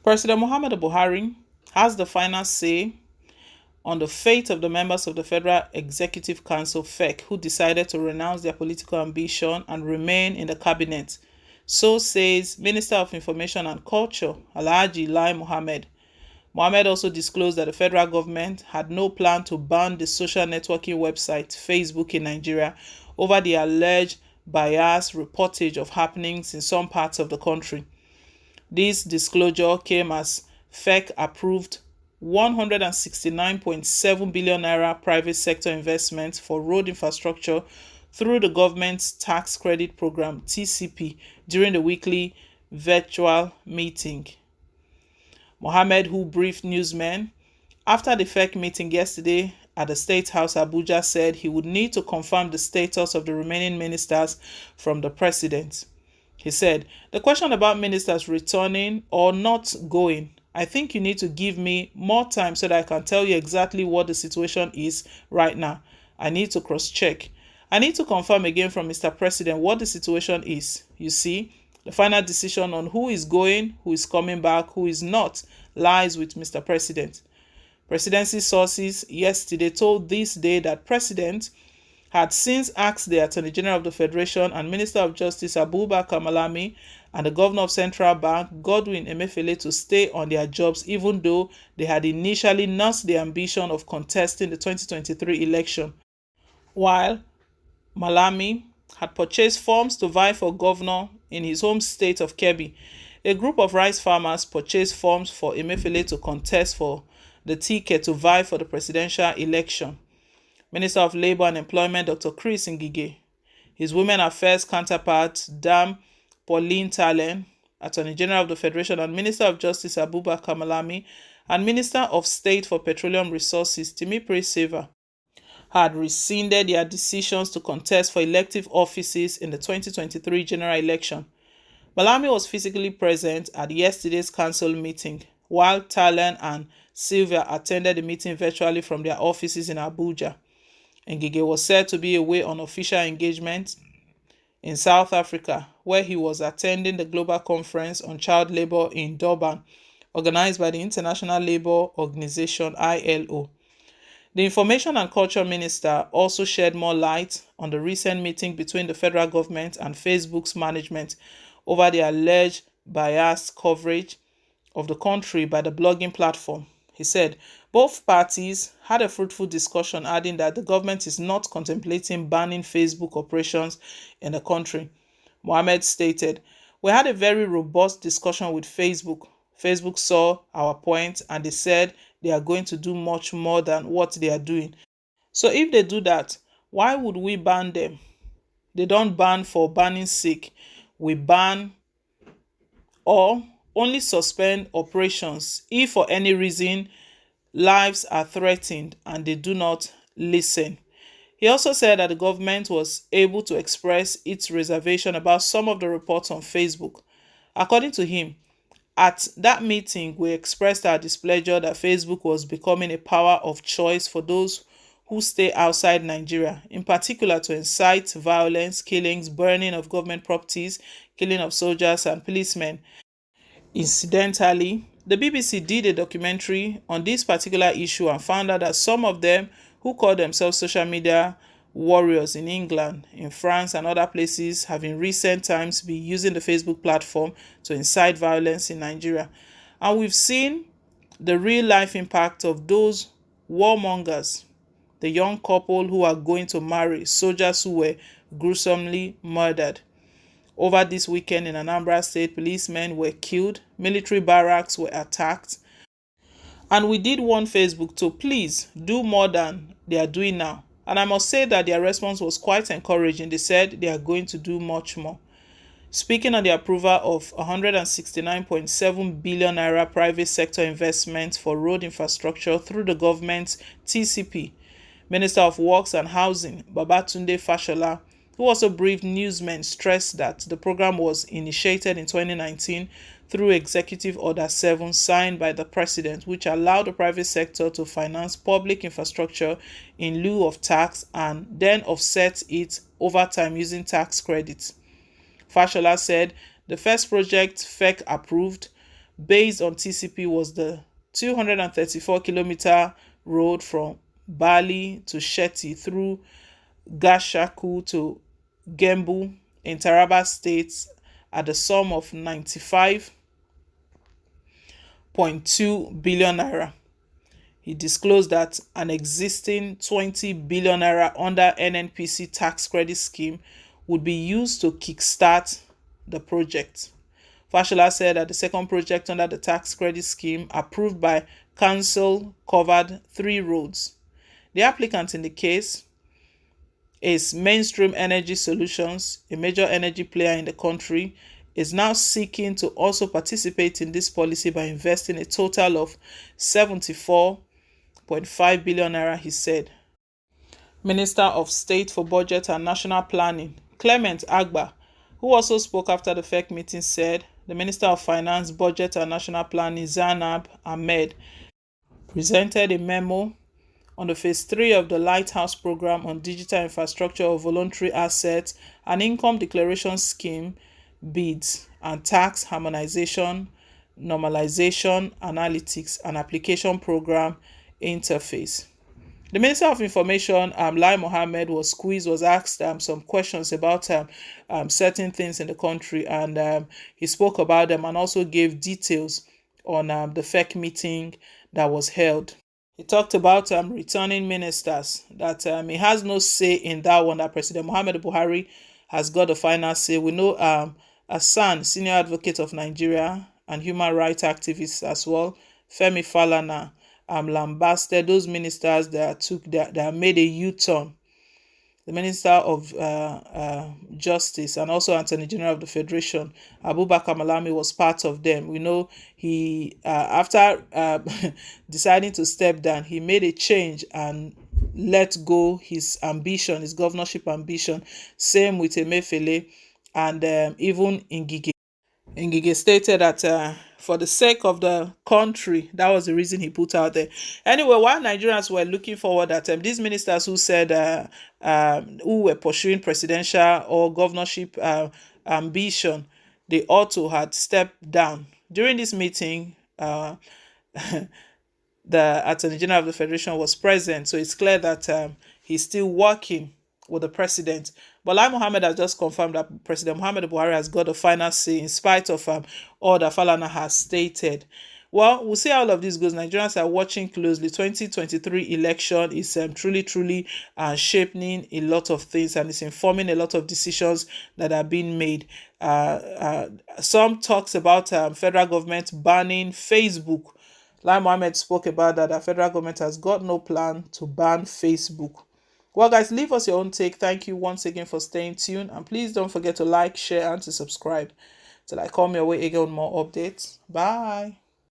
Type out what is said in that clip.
President Mohammed Buhari has the final say on the fate of the members of the Federal Executive Council (FEC) who decided to renounce their political ambition and remain in the cabinet. So says Minister of Information and Culture, Alhaji Lai Mohammed. Mohammed also disclosed that the federal government had no plan to ban the social networking website Facebook in Nigeria over the alleged biased reportage of happenings in some parts of the country. This disclosure came as FEC approved 169.7 billion naira private sector investment for road infrastructure through the government's tax credit program TCP during the weekly virtual meeting. Mohammed, who briefed newsmen after the FEC meeting yesterday at the State House Abuja, said he would need to confirm the status of the remaining ministers from the president. He said, "The question about ministers returning or not going, I think you need to give me more time so that I can tell you exactly what the situation is right now. I need to cross-check. I need to confirm again from Mr. President what the situation is. You see, the final decision on who is going, who is coming back, who is not, lies with Mr. President." Presidency sources yesterday told This Day that President had since asked the Attorney General of the Federation and Minister of Justice Abubakar Malami and the Governor of Central Bank Godwin Emefiele to stay on their jobs even though they had initially nursed the ambition of contesting the 2023 election. While Malami had purchased forms to vie for governor in his home state of Kebbi, a group of rice farmers purchased forms for Emefiele to contest for the ticket to vie for the presidential election. Minister of Labour and Employment Dr. Chris Ngige, his Women Affairs counterpart Dam Pauline Talen, Attorney General of the Federation and Minister of Justice Abubakar Malami, and Minister of State for Petroleum Resources Timipre Seva had rescinded their decisions to contest for elective offices in the 2023 general election. Malami was physically present at yesterday's council meeting, while Talen and Sylvia attended the meeting virtually from their offices in Abuja. Ngige was said to be away on official engagement in South Africa, where he was attending the Global Conference on Child Labour in Durban, organized by the International Labour Organization (ILO). The Information and Culture Minister also shed more light on the recent meeting between the federal government and Facebook's management over the alleged biased coverage of the country by the blogging platform. He said both parties had a fruitful discussion, adding that the government is not contemplating banning Facebook operations in the country. Mohammed stated, "We had a very robust discussion with Facebook. Facebook saw our point and they said they are going to do much more than what they are doing. So if they do that, why would we ban them? They don't ban for banning's sake. We ban or only suspend operations if for any reason lives are threatened and they do not listen." He also said that the government was able to express its reservation about some of the reports on Facebook. According to him, at that meeting, we expressed our displeasure that Facebook was becoming a power of choice for those who stay outside Nigeria, in particular to incite violence, killings, burning of government properties, killing of soldiers and policemen. Incidentally, the BBC did a documentary on this particular issue and found out that some of them who call themselves social media warriors in England, in France, and other places have in recent times been using the Facebook platform to incite violence in Nigeria. And we've seen the real life impact of those warmongers, the young couple who are going to marry, soldiers who were gruesomely murdered. Over this weekend in Anambra State, policemen were killed, military barracks were attacked, and we did warn Facebook to please do more than they are doing now. And I must say that their response was quite encouraging. They said they are going to do much more. Speaking on the approval of 169.7 billion naira private sector investment for road infrastructure through the government's TCP, Minister of Works and Housing Babatunde Fashola, who also briefed newsmen, stressed that the program was initiated in 2019 through Executive Order 7 signed by the President, which allowed the private sector to finance public infrastructure in lieu of tax and then offset it over time using tax credits. Fashola said the first project FEC approved based on TCP was the 234-kilometer road from Bali to Shetty through Gashaku to Gembu in Taraba State at the sum of 95.2 billion naira. He disclosed that an existing 20 billion naira under NNPC tax credit scheme would be used to kickstart the project. Fashola said that the second project under the tax credit scheme, approved by council, covered 3 roads. The applicant in the case is Mainstream Energy Solutions, a major energy player in the country, is now seeking to also participate in this policy by investing a total of 74.5 billion naira, he said. Minister of State for Budget and National Planning, Clement Agba, who also spoke after the FEC meeting, said the Minister of Finance, Budget and National Planning, Zainab Ahmed, presented a memo on the Phase 3 of the Lighthouse Program on Digital Infrastructure of Voluntary Assets and Income Declaration Scheme bids and tax harmonization, normalization, analytics, and application program interface. The Minister of Information, Lai Mohammed, was asked some questions about certain things in the country, and he spoke about them and also gave details on the FEC meeting that was held. He talked about returning ministers, that he has no say in that one, that President Muhammad Buhari has got the final say. We know Hassan, senior advocate of Nigeria and human rights activist as well, Femi Falana, lambasted those ministers that made a U-turn. The Minister of Justice and also Attorney General of the Federation, Abubakar Malami, was part of them. We know he, after deciding to step down, he made a change and let go his ambition, his governorship ambition. Same with Emefiele and even Ngige. Ngige stated that for the sake of the country, that was the reason he put out there. Anyway, while Nigerians were looking forward that these ministers who said who were pursuing presidential or governorship ambition, they ought to had stepped down. During this meeting, the Attorney General of the Federation was present, so it's clear that he's still working with the president. But Lai Mohammed has just confirmed that President Muhammad Buhari has got the final say in spite of all that Falana has stated. Well, we'll see how all of this goes. Nigerians are watching closely. 2023 election is truly shaping a lot of things, and it's informing a lot of decisions that are being made. Some talks about federal government banning Facebook. Lai Mohammed spoke about that. The federal government has got no plan to ban Facebook. Well, guys, leave us your own take. Thank you once again for staying tuned. And please don't forget to like, share, and to subscribe. Till I come your way again with more updates. Bye.